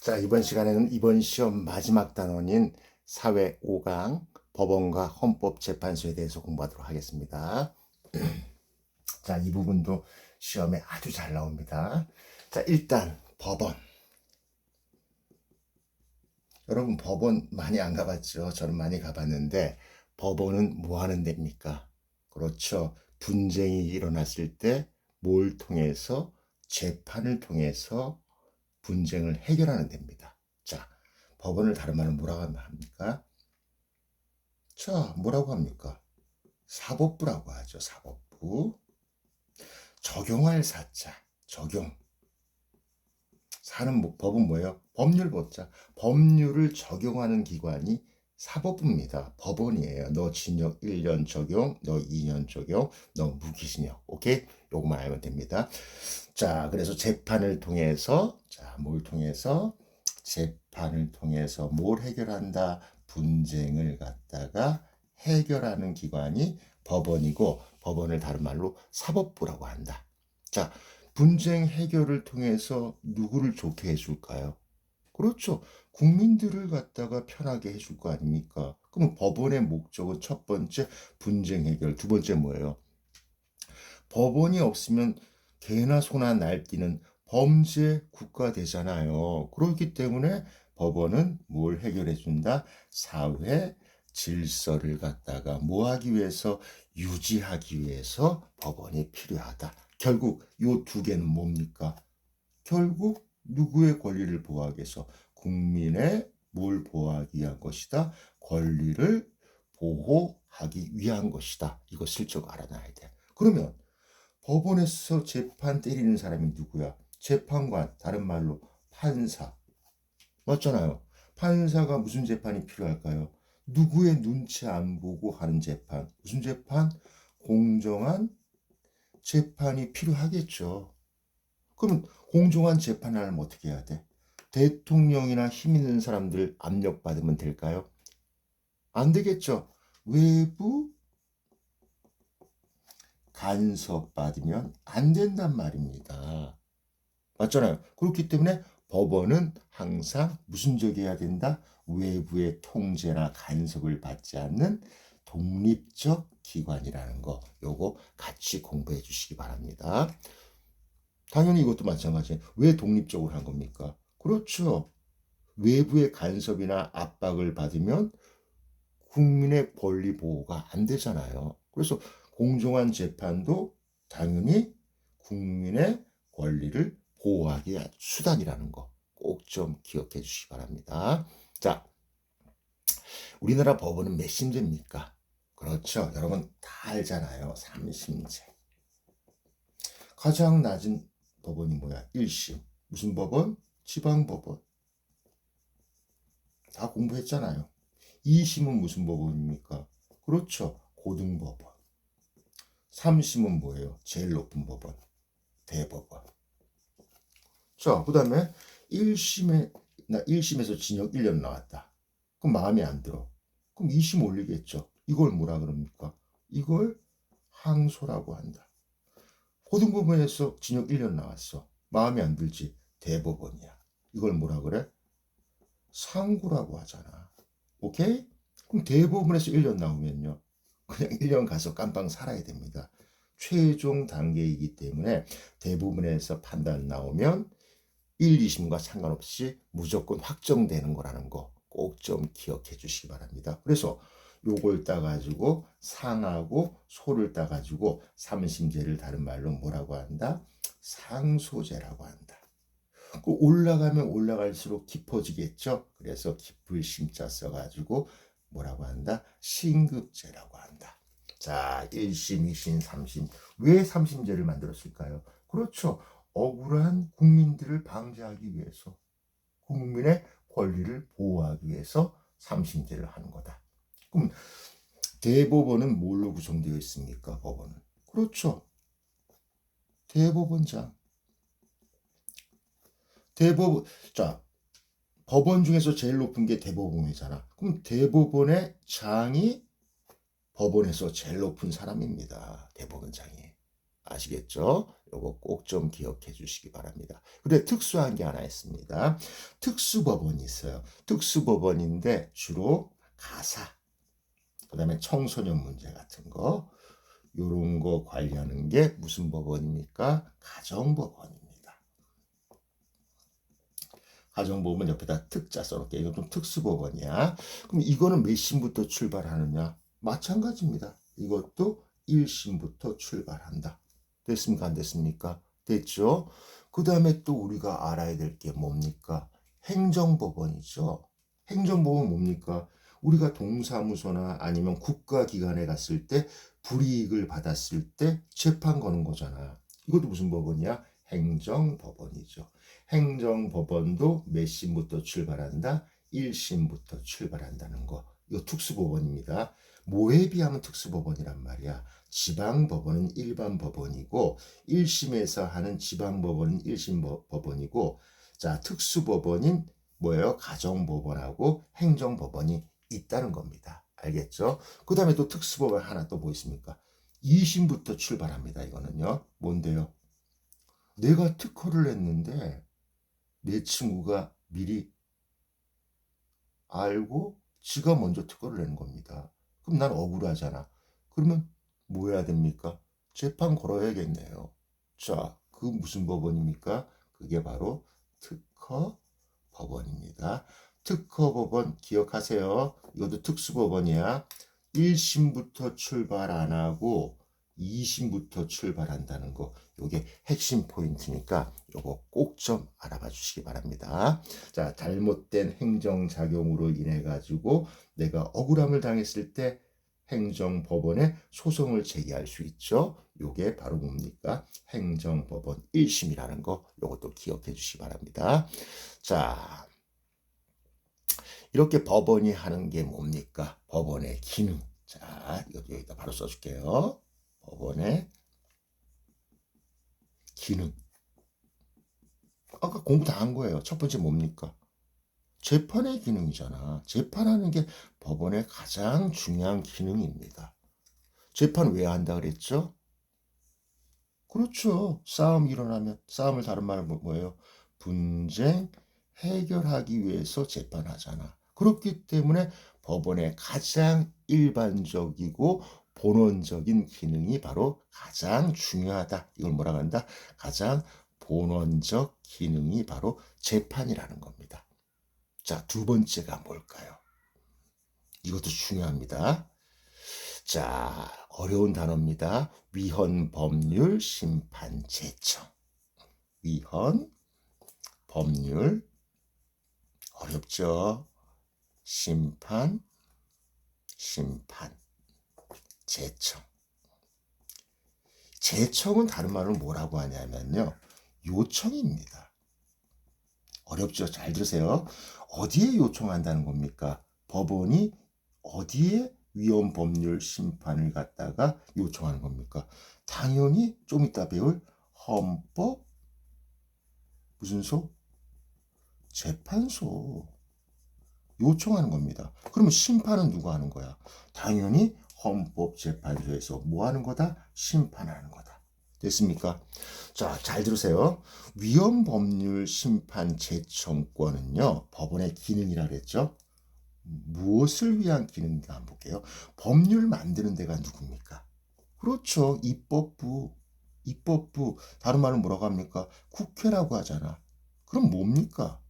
자, 이번 시간에는 이번 시험 마지막 단원인 사회 5강 법원과 헌법재판소에 대해서 공부하도록 하겠습니다. 자, 이 부분도 시험에 아주 잘 나옵니다. 자, 일단 법원. 여러분 법원 많이 안 가봤죠? 저는 많이 가봤는데 법원은 뭐 하는 데입니까? 그렇죠. 분쟁이 일어났을 때 뭘 통해서 재판을 통해서 분쟁을 해결하는 데입니다. 자, 법원을 다른 말로 뭐라고 합니까? 자, 뭐라고 합니까? 사법부라고 하죠. 사법부. 적용할 사자. 적용. 법은 뭐예요? 법률법자. 법률을 적용하는 기관이 사법부입니다. 법원이에요. 너 징역 1년 적용, 너 2년 적용, 너 무기징역. 오케이? 요것만 알면 됩니다. 자, 그래서 재판을 통해서, 자, 뭘 통해서? 재판을 통해서 뭘 해결한다? 분쟁을 갖다가 해결하는 기관이 법원이고, 법원을 다른 말로 사법부라고 한다. 자, 분쟁 해결을 통해서 누구를 좋게 해줄까요? 그렇죠. 국민들을 갖다가 편하게 해줄 거 아닙니까? 그럼 법원의 목적은 첫 번째 분쟁 해결, 두 번째 뭐예요? 법원이 없으면 개나 소나 날뛰는 범죄 국가 되잖아요. 그렇기 때문에 법원은 뭘 해결해 준다? 사회 질서를 갖다가 뭐 하기 위해서 유지하기 위해서 법원이 필요하다. 결국 요 두 개는 뭡니까? 결국 누구의 권리를 보호하기 위해서 국민의 뭘 보호하기 위한 것이다. 권리를 보호하기 위한 것이다. 이거 실적 알아놔야 돼. 그러면 법원에서 재판 때리는 사람이 누구야? 재판관, 다른 말로 판사. 맞잖아요. 판사가 무슨 재판이 필요할까요? 누구의 눈치 안 보고 하는 재판. 무슨 재판? 공정한 재판이 필요하겠죠. 그럼 공정한 재판을 하려면 어떻게 해야 돼? 대통령이나 힘 있는 사람들 압력받으면 될까요? 안 되겠죠. 외부 간섭받으면 안 된단 말입니다. 맞잖아요. 그렇기 때문에 법원은 항상 무슨 적이어야 된다? 외부의 통제나 간섭을 받지 않는 독립적 기관이라는 거, 요거 같이 공부해 주시기 바랍니다. 당연히 이것도 마찬가지예요. 왜 독립적으로 한 겁니까? 그렇죠. 외부의 간섭이나 압박을 받으면 국민의 권리 보호가 안 되잖아요. 그래서 공정한 재판도 당연히 국민의 권리를 보호하기 위한 수단이라는 거 꼭 좀 기억해 주시기 바랍니다. 자, 우리나라 법원은 몇 심제입니까? 그렇죠. 여러분 다 알잖아요. 3심제. 가장 낮은 법원이 뭐야? 1심. 무슨 법원? 지방법원. 다 공부했잖아요. 2심은 무슨 법원입니까? 그렇죠. 고등법원. 3심은 뭐예요? 제일 높은 법원. 대법원. 자, 그 다음에 1심에서 징역 1년 나왔다. 그럼 마음에 안 들어. 그럼 2심 올리겠죠. 이걸 뭐라 그럽니까? 이걸 항소라고 한다. 고등법원에서 징역 1년 나왔어. 마음에 안 들지? 대법원이야. 이걸 뭐라 그래? 상고라고 하잖아. 오케이? 그럼 대법원에서 1년 나오면요. 그냥 1년 가서 깜빵 살아야 됩니다. 최종 단계이기 때문에 대부분에서 판단 나오면 1, 2심과 상관없이 무조건 확정되는 거라는 거 꼭 좀 기억해 주시기 바랍니다. 그래서 요걸 따가지고 상하고 소를 따가지고 삼심제를 다른 말로 뭐라고 한다? 상소제라고 한다. 올라가면 올라갈수록 깊어지겠죠. 그래서 깊을 심자 써가지고 뭐라고 한다? 신급제라고 한다. 자, 1심, 2심, 3심. 왜 3심제를 만들었을까요? 그렇죠. 억울한 국민들을 방지하기 위해서, 국민의 권리를 보호하기 위해서 3심제를 하는 거다. 그럼 대법원은 뭘로 구성되어 있습니까? 법원은. 그렇죠. 대법원장. 자, 법원 중에서 제일 높은 게 대법원이잖아. 그럼 대법원의 장이 법원에서 제일 높은 사람입니다. 대법원장이. 아시겠죠? 요거 꼭 좀 기억해 주시기 바랍니다. 근데 특수한 게 하나 있습니다. 특수법원이 있어요. 특수법원인데 주로 가사, 그다음에 청소년 문제 같은 거, 요런 거 관리하는 게 무슨 법원입니까? 가정법원입니다. 가정법원 옆에다 특자 써놓게. 이건 좀 특수법원이야. 그럼 이거는 몇 심부터 출발하느냐? 마찬가지입니다. 이것도 1심부터 출발한다. 됐습니까? 안 됐습니까? 됐죠? 그 다음에 또 우리가 알아야 될 게 뭡니까? 행정법원이죠. 행정법원 뭡니까? 우리가 동사무소나 아니면 국가기관에 갔을 때 불이익을 받았을 때 재판 거는 거잖아. 이것도 무슨 법원이야? 행정법원이죠. 행정법원도 몇 심부터 출발한다? 1심부터 출발한다는 거. 이거 특수법원입니다. 뭐에 비하면 특수법원이란 말이야. 지방법원은 일반 법원이고 1심에서 하는 지방법원은 1심 법원이고, 자, 특수법원인 뭐예요? 가정법원하고 행정법원이 있다는 겁니다. 알겠죠? 그 다음에 또 특수법원 하나 또 뭐 있습니까? 2심부터 출발합니다. 이거는요. 뭔데요? 내가 특허를 냈는데 내 친구가 미리 알고 지가 먼저 특허를 내는 겁니다. 그럼 난 억울하잖아. 그러면 뭐 해야 됩니까? 재판 걸어야겠네요. 자, 그 무슨 법원입니까? 그게 바로 특허법원입니다. 특허법원 기억하세요. 이것도 특수법원이야. 1심부터 출발 안 하고 2심부터 출발한다는 거. 요게 핵심 포인트니까 요거 꼭 좀 알아봐 주시기 바랍니다. 자, 잘못된 행정작용으로 인해 가지고 내가 억울함을 당했을 때 행정법원에 소송을 제기할 수 있죠. 요게 바로 뭡니까? 행정법원 1심이라는 거. 요것도 기억해 주시기 바랍니다. 자, 이렇게 법원이 하는 게 뭡니까? 법원의 기능. 자, 이거 여기다 바로 써줄게요. 법원의 기능. 아까 공부 다 한 거예요. 첫 번째 뭡니까? 재판의 기능이잖아. 재판하는 게 법원의 가장 중요한 기능입니다. 재판 왜 한다 그랬죠? 그렇죠. 싸움이 일어나면, 싸움을 다른 말로 뭐예요? 분쟁 해결하기 위해서 재판하잖아. 그렇기 때문에 법원의 가장 일반적이고 본원적인 기능이 바로 가장 중요하다. 이걸 뭐라고 한다? 가장 본원적 기능이 바로 재판이라는 겁니다. 자, 두 번째가 뭘까요? 이것도 중요합니다. 자, 어려운 단어입니다. 위헌 법률 심판 제청. 위헌 법률 어렵죠? 심판 제청. 제청은 다른 말로 뭐라고 하냐면요. 요청입니다. 어렵죠? 잘 들으세요. 어디에 요청한다는 겁니까? 법원이 어디에 위헌 법률 심판을 갖다가 요청하는 겁니까? 당연히 좀 이따 배울 헌법 무슨 소? 재판소 요청하는 겁니다. 그러면 심판은 누가 하는 거야? 당연히 헌법재판소에서 뭐 하는 거다? 심판하는 거다. 됐습니까? 자, 잘 들으세요. 위헌 법률 심판 제청권은요, 법원의 기능이라 그랬죠? 무엇을 위한 기능인가 한번 볼게요. 법률 만드는 데가 누굽니까? 그렇죠. 입법부. 다른 말은 뭐라고 합니까? 국회라고 하잖아. 그럼 뭡니까?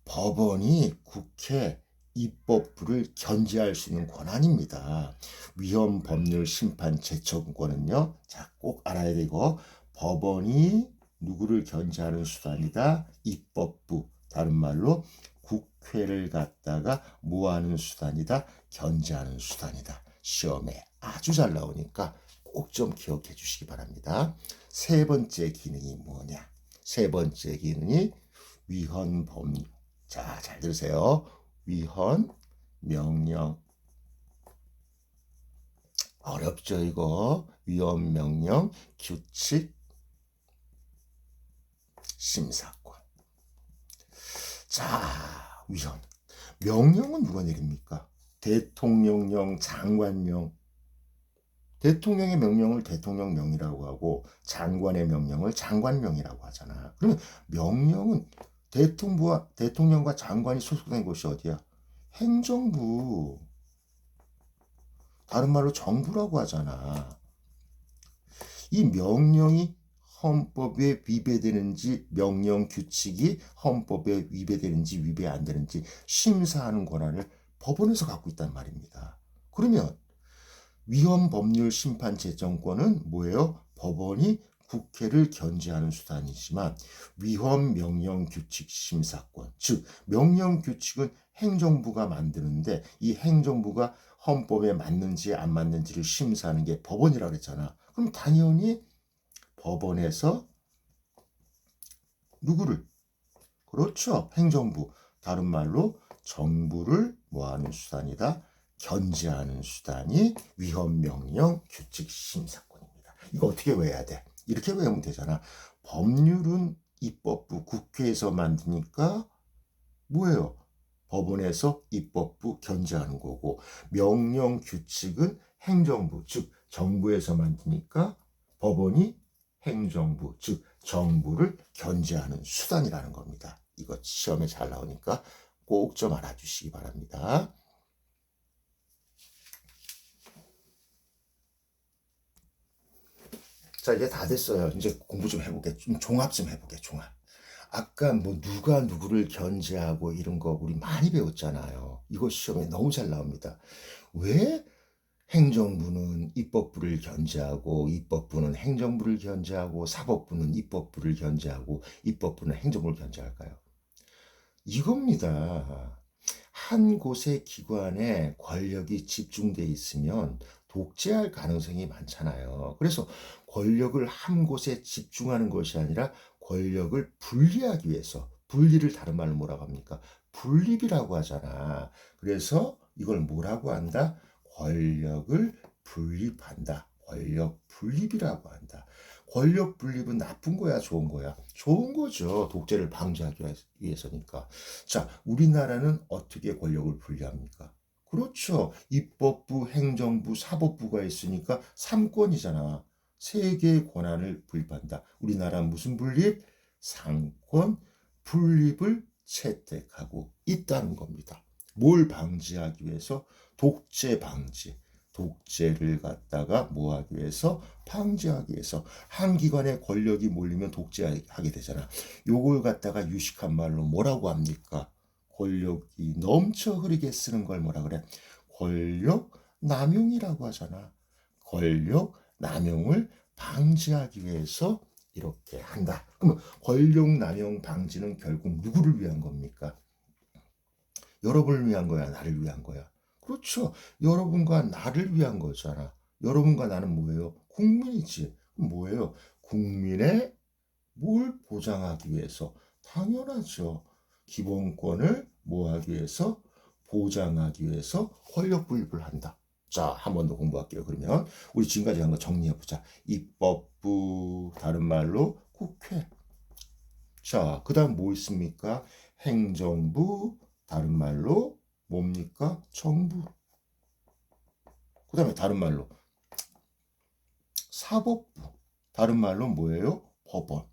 법원이 국회 입법부를 견제할 수 있는 권한입니다. 위헌 법률 심판 제청권은요. 자, 꼭 알아야 되고 법원이 누구를 견제하는 수단이다? 입법부. 다른 말로 국회를 갖다가 뭐하는 수단이다? 견제하는 수단이다. 시험에 아주 잘 나오니까 꼭 좀 기억해 주시기 바랍니다. 세 번째 기능이 뭐냐? 세 번째 기능이 위헌 법률. 자, 잘 들으세요. 위헌 명령. 어렵죠, 이거. 위헌 명령, 규칙, 심사권. 자, 위헌. 명령은 누가 내립니까? 대통령령, 장관령. 대통령의 명령을 대통령령이라고 하고 장관의 명령을 장관령이라고 하잖아. 그러면 명령은 대통령과 장관이 소속된 곳이 어디야? 행정부. 다른 말로 정부라고 하잖아. 이 명령이 헌법에 위배되는지 명령 규칙이 헌법에 위배되는지 위배 안 되는지 심사하는 권한을 법원에서 갖고 있단 말입니다. 그러면 위헌 법률 심판 제정권은 뭐예요? 법원이 국회를 견제하는 수단이지만 위헌 명령 규칙 심사권, 즉 명령 규칙은 행정부가 만드는데 이 행정부가 헌법에 맞는지 안 맞는지를 심사하는 게 법원이라고 그랬잖아. 그럼 당연히 법원에서 누구를? 그렇죠. 행정부. 다른 말로 정부를 뭐하는 수단이다? 견제하는 수단이 위헌명령 규칙심사권입니다. 이거 어떻게 외워야 돼? 이렇게 외우면 되잖아. 법률은 입법부 국회에서 만드니까 뭐예요? 법원에서 입법부 견제하는 거고 명령 규칙은 행정부 즉 정부에서 만드니까 법원이 행정부 즉 정부를 견제하는 수단이라는 겁니다. 이거 시험에 잘 나오니까 꼭 좀 알아주시기 바랍니다. 자, 이제 다 됐어요. 이제 공부 좀 해보게. 좀 종합 좀 해보게. 종합. 아까 뭐 누가 누구를 견제하고 이런 거 우리 많이 배웠잖아요. 이거 시험에 너무 잘 나옵니다. 왜 행정부는 입법부를 견제하고 입법부는 행정부를 견제하고 사법부는 입법부를 견제하고 입법부는 행정부를 견제할까요? 이겁니다. 한 곳의 기관에 권력이 집중돼 있으면 독재할 가능성이 많잖아요. 그래서 권력을 한 곳에 집중하는 것이 아니라 권력을 분리하기 위해서 분리를 다른 말로 뭐라고 합니까? 분립이라고 하잖아. 그래서 이걸 뭐라고 한다? 권력을 분립한다. 권력 분립이라고 한다. 권력 분립은 나쁜 거야, 좋은 거야? 좋은 거죠. 독재를 방지하기 위해서니까. 자, 우리나라는 어떻게 권력을 분리합니까? 그렇죠. 입법부, 행정부, 사법부가 있으니까 삼권이잖아. 세 개의 권한을 분립한다. 우리나라 무슨 분립? 상권 분립을 채택하고 있다는 겁니다. 뭘 방지하기 위해서? 독재 방지. 독재를 갖다가 뭐 하기 위해서? 방지하기 위해서. 한 기관에 권력이 몰리면 독재하게 되잖아. 요걸 갖다가 유식한 말로 뭐라고 합니까? 권력이 넘쳐 흐르게 쓰는 걸 뭐라 그래? 권력 남용이라고 하잖아. 권력 남용을 방지하기 위해서 이렇게 한다. 그러면 권력 남용 방지는 결국 누구를 위한 겁니까? 여러분을 위한 거야, 나를 위한 거야. 그렇죠. 여러분과 나를 위한 거잖아. 여러분과 나는 뭐예요? 국민이지. 뭐예요? 국민의 뭘 보장하기 위해서? 당연하죠. 기본권을 뭐 하기 위해서? 보장하기 위해서 권력 분립을 한다. 자, 한 번 더 공부할게요. 그러면 우리 지금까지 한 거 정리해 보자. 입법부, 다른 말로 국회. 자, 그다음 뭐 있습니까? 행정부, 다른 말로 뭡니까? 정부. 그다음에 다른 말로 사법부. 다른 말로 뭐예요? 법원.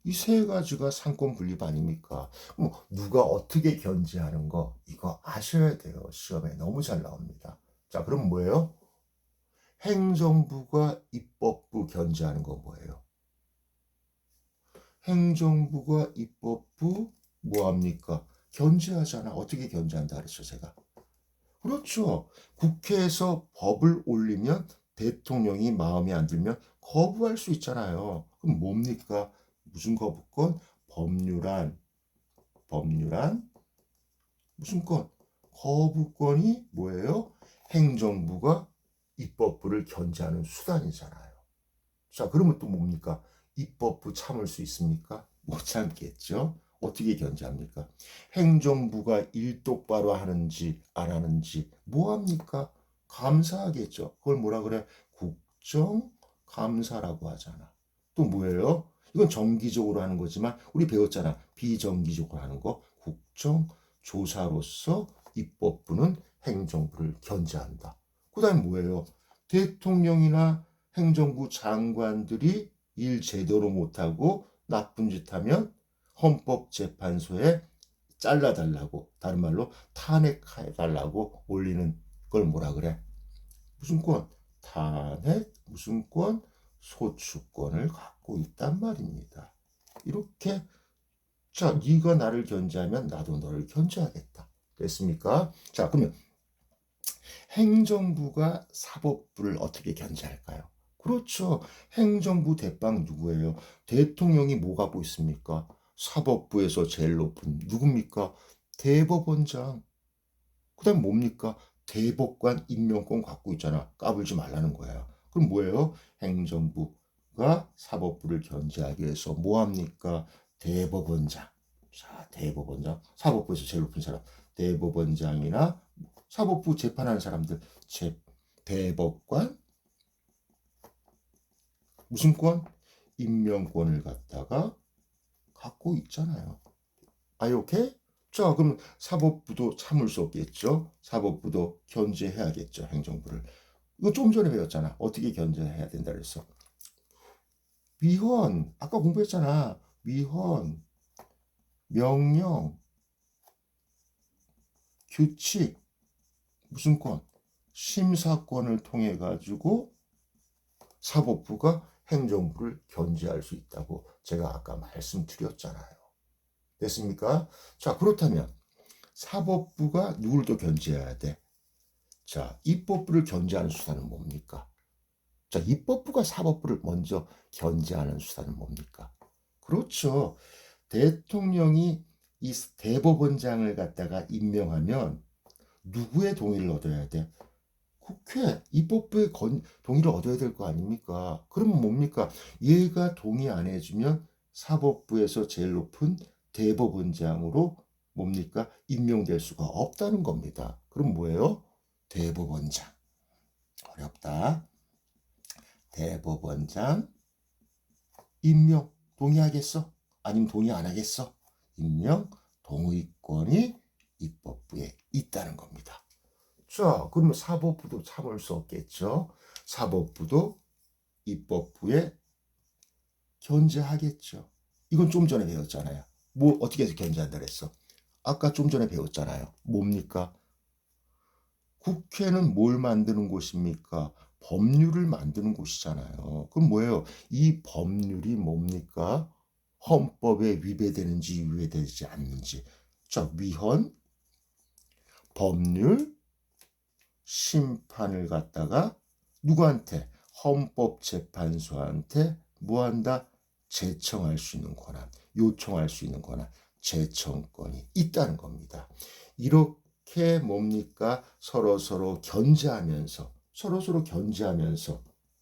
이 세 가지가 상권 분립 아닙니까? 뭐 누가 어떻게 견제하는 거 이거 아셔야 돼요. 시험에 너무 잘 나옵니다. 자, 그럼 뭐예요? 행정부가 입법부 견제하는 거 뭐예요? 행정부가 입법부 뭐 합니까? 견제하잖아. 어떻게 견제한다 그랬죠, 제가? 그렇죠. 국회에서 법을 올리면 대통령이 마음에 안 들면 거부할 수 있잖아요. 그럼 뭡니까? 무슨 거부권? 법률안, 무슨 권? 거부권이 뭐예요? 행정부가 입법부를 견제하는 수단이잖아요. 자, 그러면 또 뭡니까? 입법부 참을 수 있습니까? 못 참겠죠? 어떻게 견제합니까? 행정부가 일 똑바로 하는지 안 하는지 뭐 합니까? 감사하겠죠. 그걸 뭐라 그래? 국정감사라고 하잖아. 또 뭐예요? 이건 정기적으로 하는 거지만 우리 배웠잖아. 비정기적으로 하는 거. 국정조사로서 입법부는 행정부를 견제한다. 그다음에 뭐예요? 대통령이나 행정부 장관들이 일 제대로 못하고 나쁜 짓 하면 헌법재판소에 잘라달라고, 다른 말로 탄핵해달라고 올리는 걸 뭐라 그래? 무슨 권? 탄핵, 무슨 권? 소추권을 갖고 있단 말입니다. 이렇게, 자, 네가 나를 견제하면 나도 너를 견제하겠다. 됐습니까? 자, 그러면 행정부가 사법부를 어떻게 견제할까요? 그렇죠. 행정부 대빵 누구예요? 대통령이 뭐 갖고 있습니까? 사법부에서 제일 높은 누굽니까? 대법원장. 그다음 뭡니까? 대법관 임명권 갖고 있잖아. 까불지 말라는 거야. 그럼 뭐예요? 행정부가 사법부를 견제하기 위해서 뭐 합니까? 대법원장. 자, 대법원장. 사법부에서 제일 높은 사람. 대법원장이나 사법부 재판하는 사람들. 대법관 무슨 권? 임명권을 갖다가 갖고 있잖아요. Are you okay? 자, 그럼 사법부도 참을 수 없겠죠? 사법부도 견제해야겠죠, 행정부를. 이거 좀 전에 배웠잖아. 어떻게 견제해야 된다 그랬어? 위헌, 아까 공부했잖아. 위헌, 명령, 규칙, 무슨 권? 심사권을 통해 가지고 사법부가 행정부를 견제할 수 있다고 제가 아까 말씀드렸잖아요. 됐습니까? 자, 그렇다면 사법부가 누굴 또 견제해야 돼? 자, 입법부를 견제하는 수단은 뭡니까? 자, 입법부가 사법부를 먼저 견제하는 수단은 뭡니까? 그렇죠. 대통령이 이 대법원장을 갖다가 임명하면 누구의 동의를 얻어야 돼? 국회, 입법부의 동의를 얻어야 될 거 아닙니까? 그러면 뭡니까? 얘가 동의 안 해주면 사법부에서 제일 높은 대법원장으로 뭡니까? 임명될 수가 없다는 겁니다. 그럼 뭐예요? 대법원장. 어렵다. 대법원장 임명 동의하겠어? 아니면 동의 안 하겠어? 임명 동의권이 입법부에 있다는 겁니다. 자, 그러면 사법부도 참을 수 없겠죠. 사법부도 입법부에 견제하겠죠. 이건 좀 전에 배웠잖아요. 뭐 어떻게 해서 견제한다 그랬어? 아까 좀 전에 배웠잖아요. 뭡니까? 국회는 뭘 만드는 곳입니까? 법률을 만드는 곳이잖아요. 그럼 뭐예요? 이 법률이 뭡니까? 헌법에 위배되는지 위배되지 않는지. 자, 위헌, 법률, 심판을 갖다가 누구한테? 헌법재판소한테 뭐한다? 제청할 수 있는 권한, 요청할 수 있는 권한, 제청권이 있다는 겁니다. 이렇게 뭡니까? 서로서로 견제하면서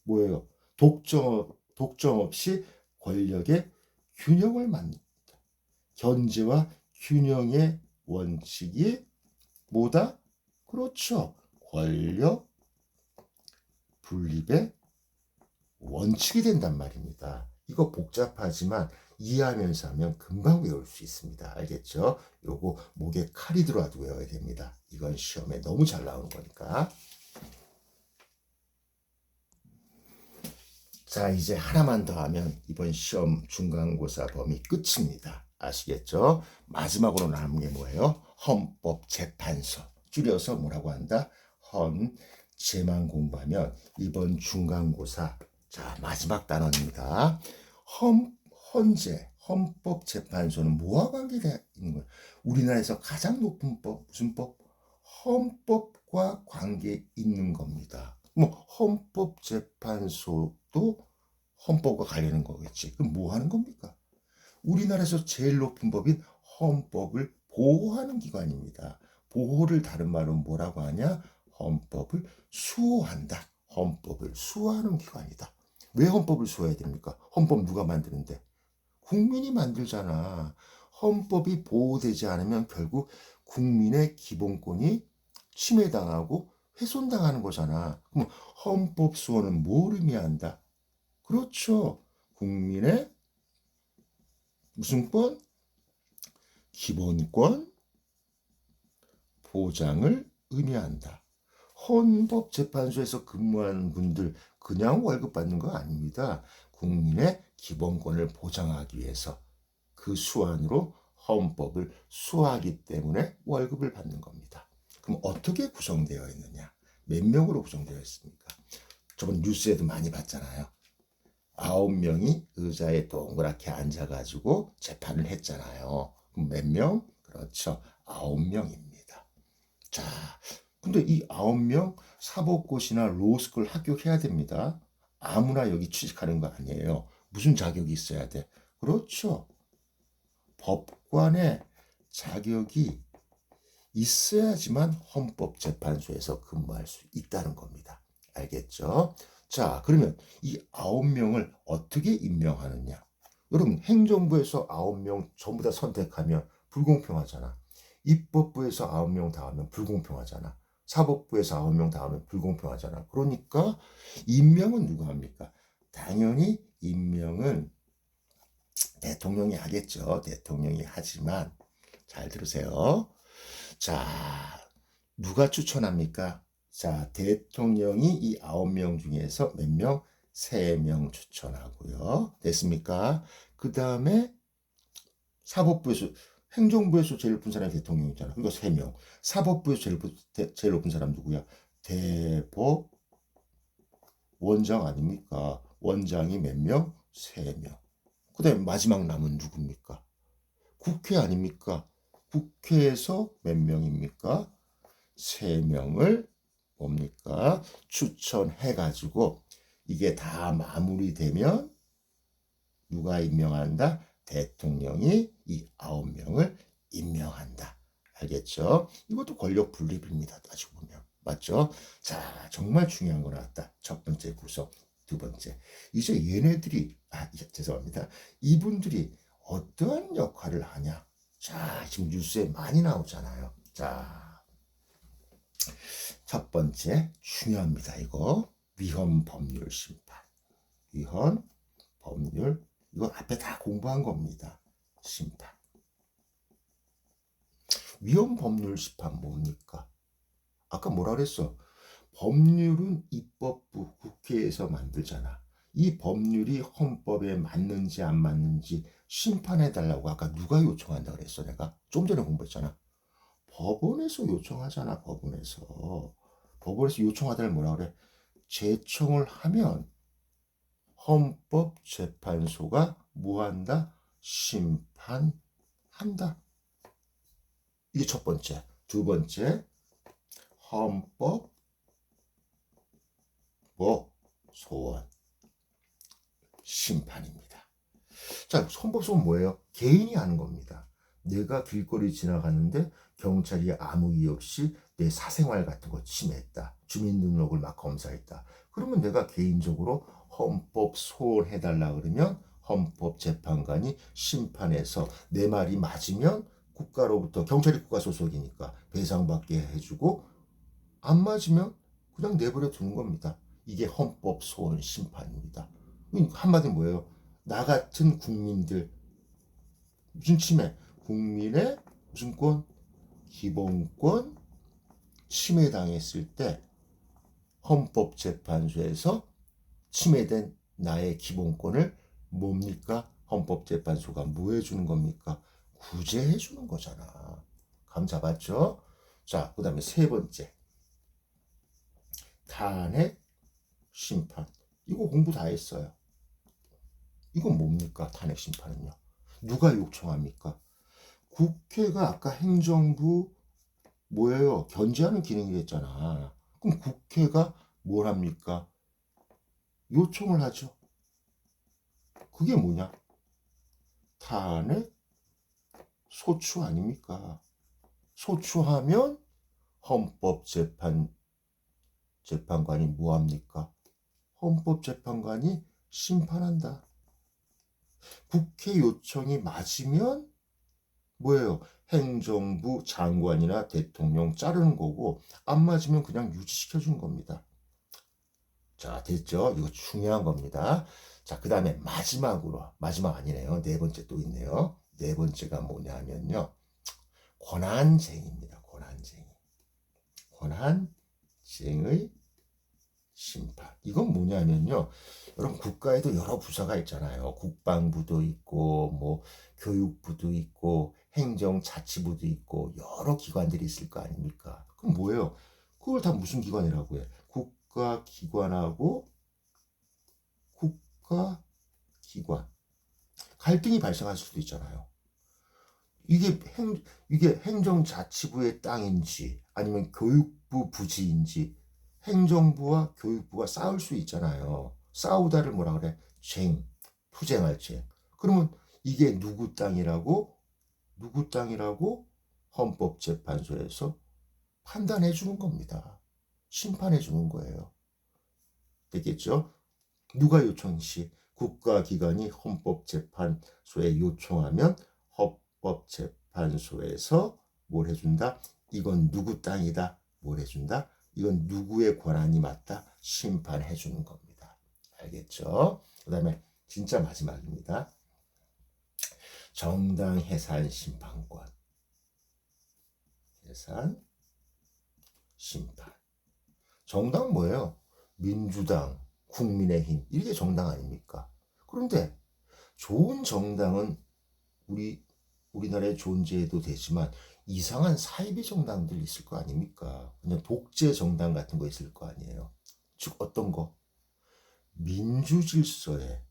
뭐예요? 독점 없이 권력의 균형을 만듭니다. 견제와 균형의 원칙이 뭐다? 그렇죠. 권력 분립의 원칙이 된단 말입니다. 이거 복잡하지만 이해하면서 하면 금방 외울 수 있습니다. 알겠죠? 요거 목에 칼이 들어와도 외워야 됩니다. 이건 시험에 너무 잘 나오는 거니까. 자, 이제 하나만 더 하면 이번 시험 중간고사 범위 끝입니다. 아시겠죠? 마지막으로 남은 게 뭐예요? 헌법재판소. 줄여서 뭐라고 한다? 쟤만 공부하면 이번 중간고사, 자, 마지막 단원입니다. 헌법재판소는 뭐와 관계되어 있는 거예요? 우리나라에서 가장 높은 법, 무슨 법? 헌법과 관계 있는 겁니다. 뭐 헌법재판소도 헌법과 관련된 거겠지. 그럼 뭐 하는 겁니까? 우리나라에서 제일 높은 법인 헌법을 보호하는 기관입니다. 보호를 다른 말로 뭐라고 하냐? 헌법을 수호한다. 헌법을 수호하는 기관이다. 왜 헌법을 수호해야 됩니까? 헌법 누가 만드는데? 국민이 만들잖아. 헌법이 보호되지 않으면 결국 국민의 기본권이 침해당하고 훼손당하는 거잖아. 그럼 헌법 수호는 뭘 의미한다? 그렇죠. 국민의 무슨 권? 기본권 보장을 의미한다. 헌법재판소에서 근무하는 분들 그냥 월급 받는 거 아닙니다. 국민의 기본권을 보장하기 위해서 그 수완으로 헌법을 수호하기 때문에 월급을 받는 겁니다. 그럼 어떻게 구성되어 있느냐? 몇 명으로 구성되어 있습니까? 저번 뉴스에도 많이 봤잖아요. 9명이 의자에 동그랗게 앉아가지고 재판을 했잖아요. 그럼 몇 명? 그렇죠. 9명입니다. 자, 근데 이 9명 사법고시나 로스쿨 합격해야 됩니다. 아무나 여기 취직하는 거 아니에요. 무슨 자격이 있어야 돼? 그렇죠. 법관의 자격이 있어야지만 헌법재판소에서 근무할 수 있다는 겁니다. 알겠죠? 자, 그러면 이 9명을 어떻게 임명하느냐? 여러분, 행정부에서 9명 전부 다 선택하면 불공평하잖아. 입법부에서 9명 다 하면 불공평하잖아. 사법부에서 9명 다 하면 불공평하잖아. 그러니까 임명은 누가 합니까? 당연히 임명은 대통령이 하겠죠. 대통령이 하지만 잘 들으세요. 자, 누가 추천합니까? 자, 대통령이 이 9명 중에서 몇 명? 3명 추천하고요. 됐습니까? 그 다음에 사법부에서, 행정부에서 제일 높은 사람이 대통령이잖아. 그러니까 3명. 사법부에서 제일 높은 사람 누구야? 대법원장 아닙니까? 원장이 몇 명? 3명. 그 다음에 마지막 남은 누굽니까? 국회 아닙니까? 국회에서 몇 명입니까? 3명을 뭡니까? 추천해가지고 이게 다 마무리되면 누가 임명한다? 대통령이 이 9명을 임명한다. 알겠죠? 이것도 권력 분립입니다. 따지고 보면. 맞죠? 자, 정말 중요한 거 나왔다. 첫 번째 구성. 두 번째. 이제 얘네들이, 죄송합니다. 이분들이 어떠한 역할을 하냐? 자, 지금 뉴스에 많이 나오잖아요. 자, 첫 번째 중요합니다. 이거 위헌 법률 심판. 위헌 법률 이거 앞에 다 공부한 겁니다. 심판. 위헌 법률 심판 뭡니까? 아까 뭐라 그랬어? 법률은 입법부 국회에서 만들잖아. 이 법률이 헌법에 맞는지 안 맞는지 심판해 달라고 아까 누가 요청한다 그랬어? 내가 좀 전에 공부했잖아. 법원에서 요청하잖아. 법원에서 요청하다를 뭐라 그래? 제청을 하면 헌법재판소가 뭐한다? 심판한다. 이게 첫 번째. 두 번째, 헌법 소원 심판입니다. 자, 헌법 소원 뭐예요? 개인이 하는 겁니다. 내가 길거리 지나가는데 경찰이 아무 이유 없이 내 사생활 같은 거 침해했다. 주민등록을 막 검사했다. 그러면 내가 개인적으로 헌법 소원해달라 그러면 헌법재판관이 심판해서 내 말이 맞으면 국가로부터 경찰이 국가 소속이니까 배상받게 해주고 안 맞으면 그냥 내버려 두는 겁니다. 이게 헌법 소원 심판입니다. 한마디 뭐예요? 나 같은 국민들 무슨 침해? 국민의 무슨 권? 기본권 침해당했을 때 헌법재판소에서 침해된 나의 기본권을 뭡니까? 헌법재판소가 뭐 해주는 겁니까? 구제해 주는 거잖아. 감 잡았죠? 자, 그 다음에 세 번째. 탄핵 심판. 이거 공부 다 했어요. 이건 뭡니까? 탄핵 심판은요. 누가 요청합니까? 국회가 아까 행정부 뭐예요? 견제하는 기능이 됐잖아. 그럼 국회가 뭘 합니까? 요청을 하죠. 그게 뭐냐? 탄핵 소추 아닙니까? 소추하면 재판관이 뭐 합니까? 헌법재판관이 심판한다. 국회 요청이 맞으면 뭐예요? 행정부 장관이나 대통령 자르는 거고 안 맞으면 그냥 유지시켜주는 겁니다. 자, 됐죠? 이거 중요한 겁니다. 자, 그 다음에 마지막 아니네요. 네 번째 또 있네요. 네 번째가 뭐냐면요. 권한쟁의입니다. 권한쟁의. 시행의 심판. 이건 뭐냐면요. 여러분 국가에도 여러 부서가 있잖아요. 국방부도 있고 뭐 교육부도 있고 행정자치부도 있고 여러 기관들이 있을 거 아닙니까? 그럼 뭐예요? 그걸 다 무슨 기관이라고 해? 국가기관하고 국가기관. 갈등이 발생할 수도 있잖아요. 이게 행정자치부의 땅인지 아니면 교육부 부지인지 행정부와 교육부가 싸울 수 있잖아요. 싸우다를 뭐라 그래? 투쟁할 쟁. 그러면 이게 누구 땅이라고 헌법재판소에서 판단해 주는 겁니다. 심판해 주는 거예요. 되겠죠? 누가 요청 시 국가기관이 헌법재판소에 요청하면 헌법재판소에서 뭘 해준다? 이건 누구 땅이다? 뭘 해준다? 이건 누구의 권한이 맞다? 심판해 주는 겁니다. 알겠죠? 그 다음에 진짜 마지막입니다. 정당 해산 심판권. 해산 심판. 정당 뭐예요? 민주당, 국민의힘 이게 정당 아닙니까? 그런데 좋은 정당은 우리나라에 존재해도 되지만 이상한 사이비 정당들 있을 거 아닙니까? 그냥 독재 정당 같은 거 있을 거 아니에요. 즉 어떤 거? 민주질서에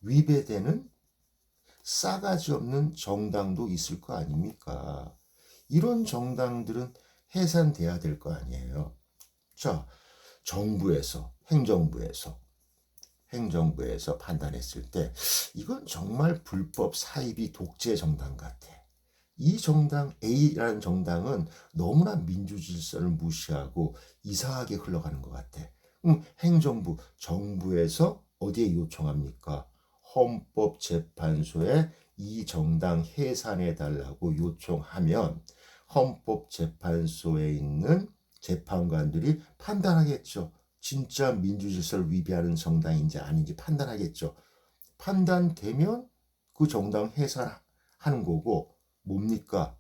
위배되는 싸가지 없는 정당도 있을 거 아닙니까? 이런 정당들은 해산돼야 될 거 아니에요. 자, 행정부에서 판단했을 때 이건 정말 불법 사이비 독재 정당 같아. 이 정당 A라는 정당은 너무나 민주 질서를 무시하고 이상하게 흘러가는 것 같아. 정부에서 어디에 요청합니까? 헌법재판소에 이 정당 해산해 달라고 요청하면 헌법재판소에 있는 재판관들이 판단하겠죠. 진짜 민주질서를 위배하는 정당인지 아닌지 판단하겠죠. 판단되면 그 정당 해산하는 거고 뭡니까?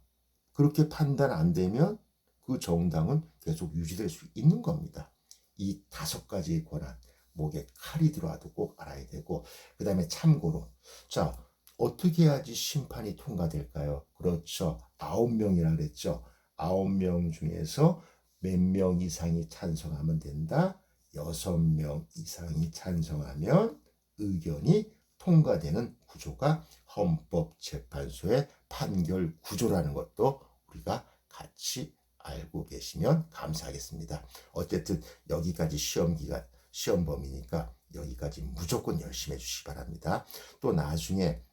그렇게 판단 안 되면 그 정당은 계속 유지될 수 있는 겁니다. 이 5가지의 권한, 목에 칼이 들어와도 꼭 알아야 되고 그 다음에 참고로 자 어떻게 해야지 심판이 통과될까요? 그렇죠. 9명이라 그랬죠. 9명 중에서 몇 명 이상이 찬성하면 된다. 6명 이상이 찬성하면 의견이 통과되는 구조가 헌법재판소의 판결 구조라는 것도 우리가 같이 알고 계시면 감사하겠습니다. 어쨌든 여기까지 시험 범위니까 여기까지 무조건 열심히 해주시기 바랍니다. 또 나중에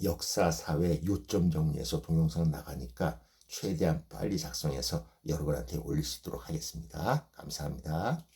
역사, 사회, 요점 정리해서 동영상 나가니까 최대한 빨리 작성해서 여러분한테 올릴 수 있도록 하겠습니다. 감사합니다.